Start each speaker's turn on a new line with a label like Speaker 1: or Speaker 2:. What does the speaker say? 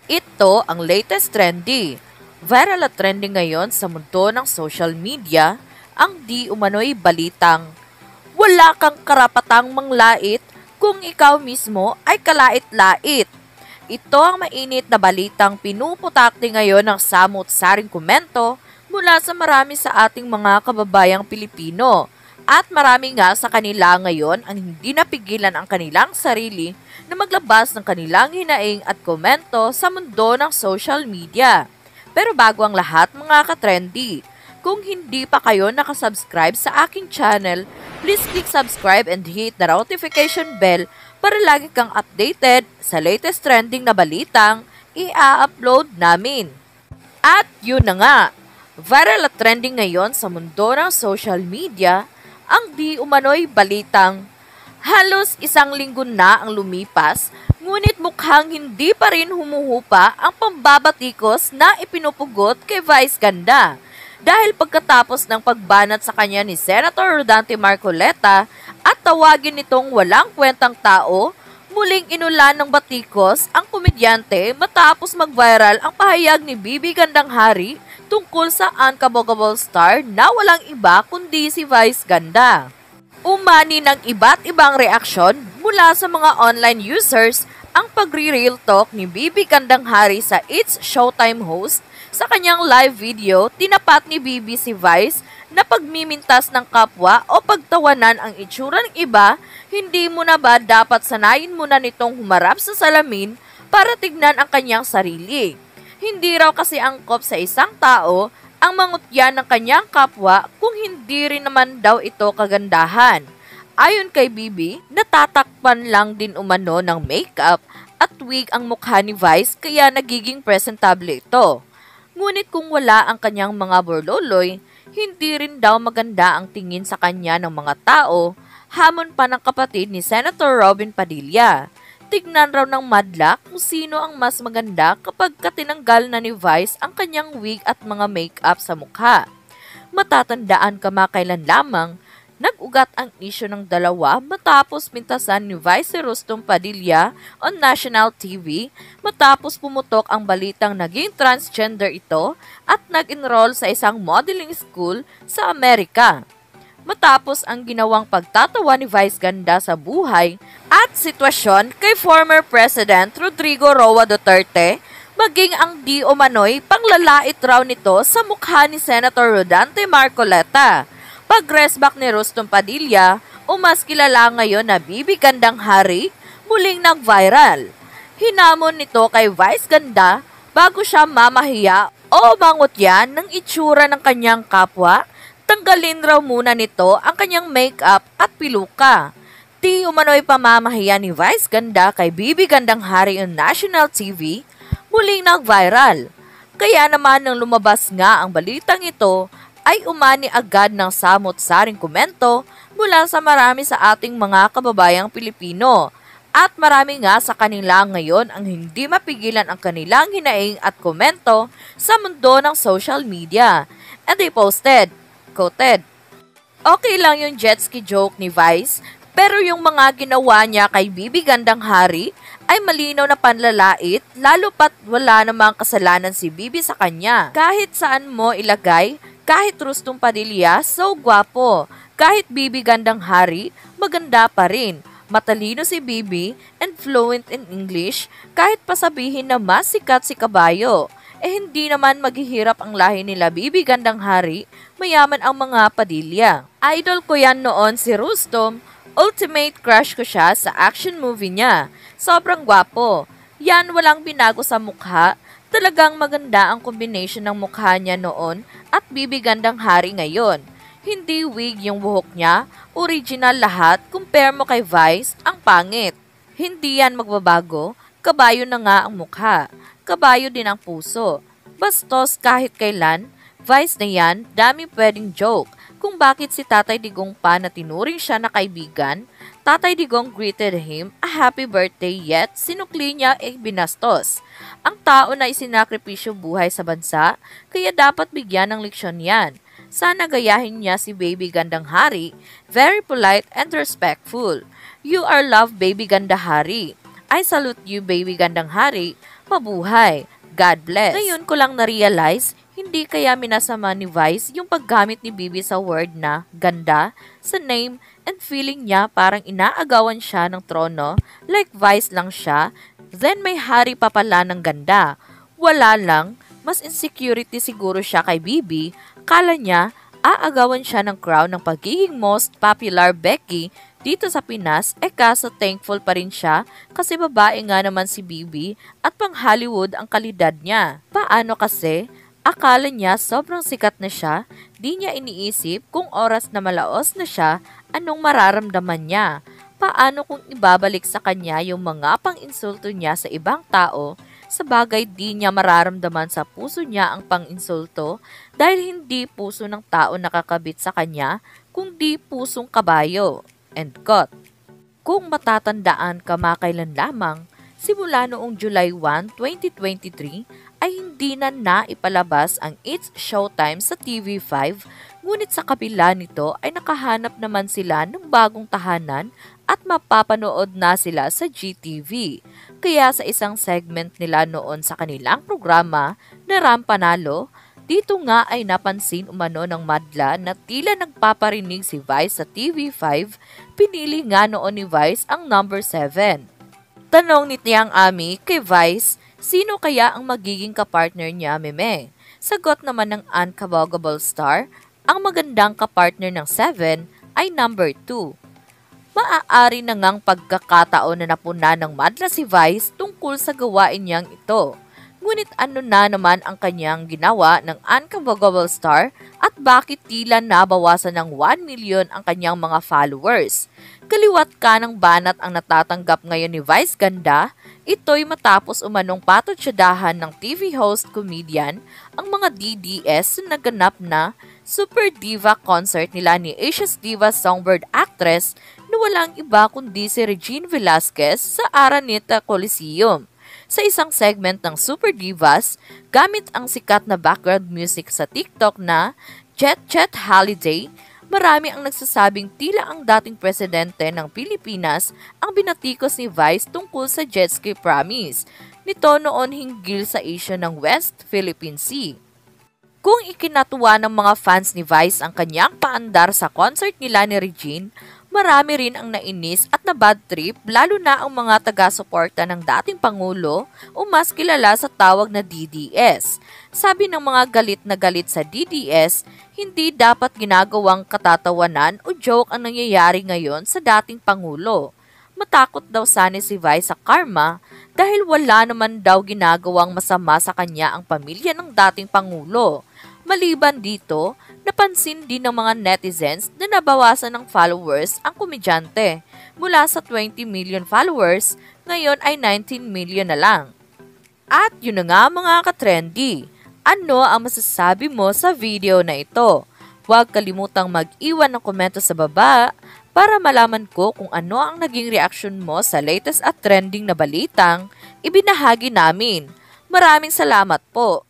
Speaker 1: Ito ang latest trendy. Viral at trending ngayon sa mundo ng social media ang di umano'y balitang wala kang karapatang manglait kung ikaw mismo ay kalait-lait. Ito ang mainit na balitang pinuputakti ngayon ng samut-saring komento mula sa marami sa ating mga kababayang Pilipino. At marami nga sa kanila ngayon ang hindi napigilan ang kanilang sarili na maglabas ng kanilang hinaing at komento sa mundo ng social media. Pero bago ang lahat mga ka-trendy, kung hindi pa kayo nakasubscribe sa aking channel, please click subscribe and hit the notification bell para lagi kang updated sa latest trending na balitang i-upload namin. At yun na nga, viral at trending ngayon sa mundo ng social media ang di umano'y balitang halos isang linggo na ang lumipas, ngunit mukhang hindi pa rin humuhupa ang pambabatikos na ipinupugot kay Vice Ganda. Dahil pagkatapos ng pagbanat sa kanya ni Senator Rodante Marcoleta at tawagin nitong walang kwentang tao, muling inulan ng batikos ang komedyante matapos mag-viral ang pahayag ni Bibi Gandang Hari tungkol sa unkabogable star na walang iba kundi si Vice Ganda. Umani ng iba't ibang reaksyon mula sa mga online users ang pagre-real talk ni Bibi Gandang Hari sa It's Showtime host. Sa kanyang live video, tinapat ni Bibi si Vice na pagmimintas ng kapwa o pagtawanan ang itsura ng iba, hindi mo na ba dapat sanayin mo na nitong humarap sa salamin para tignan ang kanyang sarili? Hindi raw kasi angkop sa isang tao ang mangutya ng kanyang kapwa kung hindi rin naman daw ito kagandahan. Ayon kay Bibi, natatakpan lang din umano ng makeup at wig ang mukha ni Vice kaya nagiging presentable ito. Ngunit kung wala ang kanyang mga borloloy, hindi rin daw maganda ang tingin sa kanya ng mga tao, hamon pa ng kapatid ni Senator Robin Padilla. Tignan raw ng madla kung sino ang mas maganda kapag katinanggal na ni Vice ang kanyang wig at mga makeup sa mukha. Matatandaan kamakailan lamang, nag-ugat ang isyu ng dalawa matapos mintasan ni Vice Rustom Padilla on national TV matapos pumutok ang balitang naging transgender ito at nag-enroll sa isang modeling school sa Amerika. Matapos ang ginawang pagtatawa ni Vice Ganda sa buhay at sitwasyon kay former President Rodrigo Roa Duterte, maging ang di umano'y panglalait raw nito sa mukha ni Senator Rodante Marcoleta. Pag-resback ni Rustom Padilla, o mas kilala ngayon na Bibi Gandang Hari, muling nag-viral. Hinamon nito kay Vice Ganda bago siya mamahiya o mangutya ng itsura ng kanyang kapwa, tanggalin raw muna nito ang kanyang makeup at piluka. Di umano'y pamamahiya ni Vice Ganda kay Bibi Gandang Hari on national TV, muling nag-viral. Kaya naman nang lumabas nga ang balitang ito, ay umani agad ng samot-saring komento mula sa marami sa ating mga kababayang Pilipino. At marami nga sa kanila ngayon ang hindi mapigilan ang kanilang hinaing at komento sa mundo ng social media. And they posted, quoted, okay lang yung jet ski joke ni Vice, pero yung mga ginawa niya kay Bibi Gandang Hari ay malinaw na panlalait, lalo pat wala namang kasalanan si Bibi sa kanya. Kahit saan mo ilagay, kahit Rustom Padilla, so gwapo. Kahit Bibi Gandang Hari, maganda pa rin. Matalino si Bibi and fluent in English, kahit pasabihin na mas sikat si Kabayo. Hindi naman maghihirap ang lahi nila Bibi Gandang Hari, mayaman ang mga Padilla. Idol ko yan noon si Rustom, ultimate crush ko siya sa action movie niya. Sobrang gwapo. Yan walang binago sa mukha. Talagang maganda ang combination ng mukha niya noon at Bibi Gandang Hari ngayon. Hindi wig yung buhok niya, original lahat, compare mo kay Vice, ang pangit. Hindi yan magbabago, kabayo na nga ang mukha, kabayo din ang puso. Bastos kahit kailan, Vice na yan, dami pwedeng joke. Kung bakit si Tatay Digong pa na tinuring siya na kaibigan, Tatay Digong greeted him a happy birthday yet sinukli niya binastos. Ang tao na isinakripisyo buhay sa bansa, kaya dapat bigyan ng leksyon yan. Sana gayahin niya si Baby Gandang Hari, very polite and respectful. You are loved, Baby Ganda Hari. I salute you, Baby Gandang Hari. Mabuhay! God bless! Ngayon ko lang na-realize, hindi kaya minasama ni Vice yung paggamit ni Bibi sa word na ganda sa name and feeling niya parang inaagawan siya ng trono like Vice lang siya, then may hari pa pala ng ganda. Wala lang, mas insecurity siguro siya kay Bibi, kala niya aagawan siya ng crown ng pagiging most popular Becky dito sa Pinas, kaso thankful pa rin siya kasi babae nga naman si Bibi at pang Hollywood ang kalidad niya. Paano kasi? Akala niya sobrang sikat na siya, di niya iniisip kung oras na malaos na siya, anong mararamdaman niya. Paano kung ibabalik sa kanya yung mga pang-insulto niya sa ibang tao, sa bagay di niya mararamdaman sa puso niya ang pang-insulto dahil hindi puso ng tao nakakabit sa kanya, kundi pusong kabayo. End quote. Kung matatandaan kamakailan lamang, simula noong July 1, 2023, ay hindi na naipalabas ang It's Showtime sa TV5, ngunit sa kabila nito ay nakahanap naman sila ng bagong tahanan at mapapanood na sila sa GTV. Kaya sa isang segment nila noon sa kanilang programa na Rampanalo, dito nga ay napansin umano ng madla na tila nagpaparinig si Vice sa TV5, pinili nga noon ni Vice ang number 7. Tanong ni Tiang Ami kay Vice, sino kaya ang magiging kapartner niya, Meme? Sagot naman ng Unkaboggable Star, ang magandang kapartner ng 7 ay number 2. Maaari na ngang pagkakataon na napuna ng madla si Vice tungkol sa gawain niyang ito. Ngunit ano na naman ang kanyang ginawa ng Unkaboggable Star at bakit tila nabawasan ng 1 million ang kanyang mga followers? Kaliwat ka ng banat ang natatanggap ngayon ni Vice Ganda, ito'y matapos umanong patutsadahan ng TV host comedian ang mga DDS na naganap na Super Diva concert nila ni Asia's Diva Songbird actress na walang iba kundi si Regine Velasquez sa Araneta Coliseum. Sa isang segment ng Super Divas, gamit ang sikat na background music sa TikTok na Jet Jet Holiday, marami ang nagsasabing tila ang dating presidente ng Pilipinas ang binatikos ni Vice tungkol sa jet ski promise nito noon hinggil sa issue ng West Philippine Sea. Kung ikinatuwa ng mga fans ni Vice ang kanyang paandar sa concert nila ni Regine, marami rin ang nainis at na bad trip lalo na ang mga taga-suporta ng dating Pangulo o mas kilala sa tawag na DDS. Sabi ng mga galit na galit sa DDS, hindi dapat ginagawang katatawanan o joke ang nangyayari ngayon sa dating Pangulo. Matakot daw sana si Vice sa karma dahil wala naman daw ginagawang masama sa kanya ang pamilya ng dating Pangulo. Maliban dito, napansin din ng mga netizens na nabawasan ng followers ang komedyante. Mula sa 20 million followers, ngayon ay 19 million na lang. At yun na nga mga ka-trendy. Ano ang masasabi mo sa video na ito? Huwag kalimutang mag-iwan ng komento sa baba para malaman ko kung ano ang naging reaksyon mo sa latest at trending na balitang ibinahagi namin. Maraming salamat po!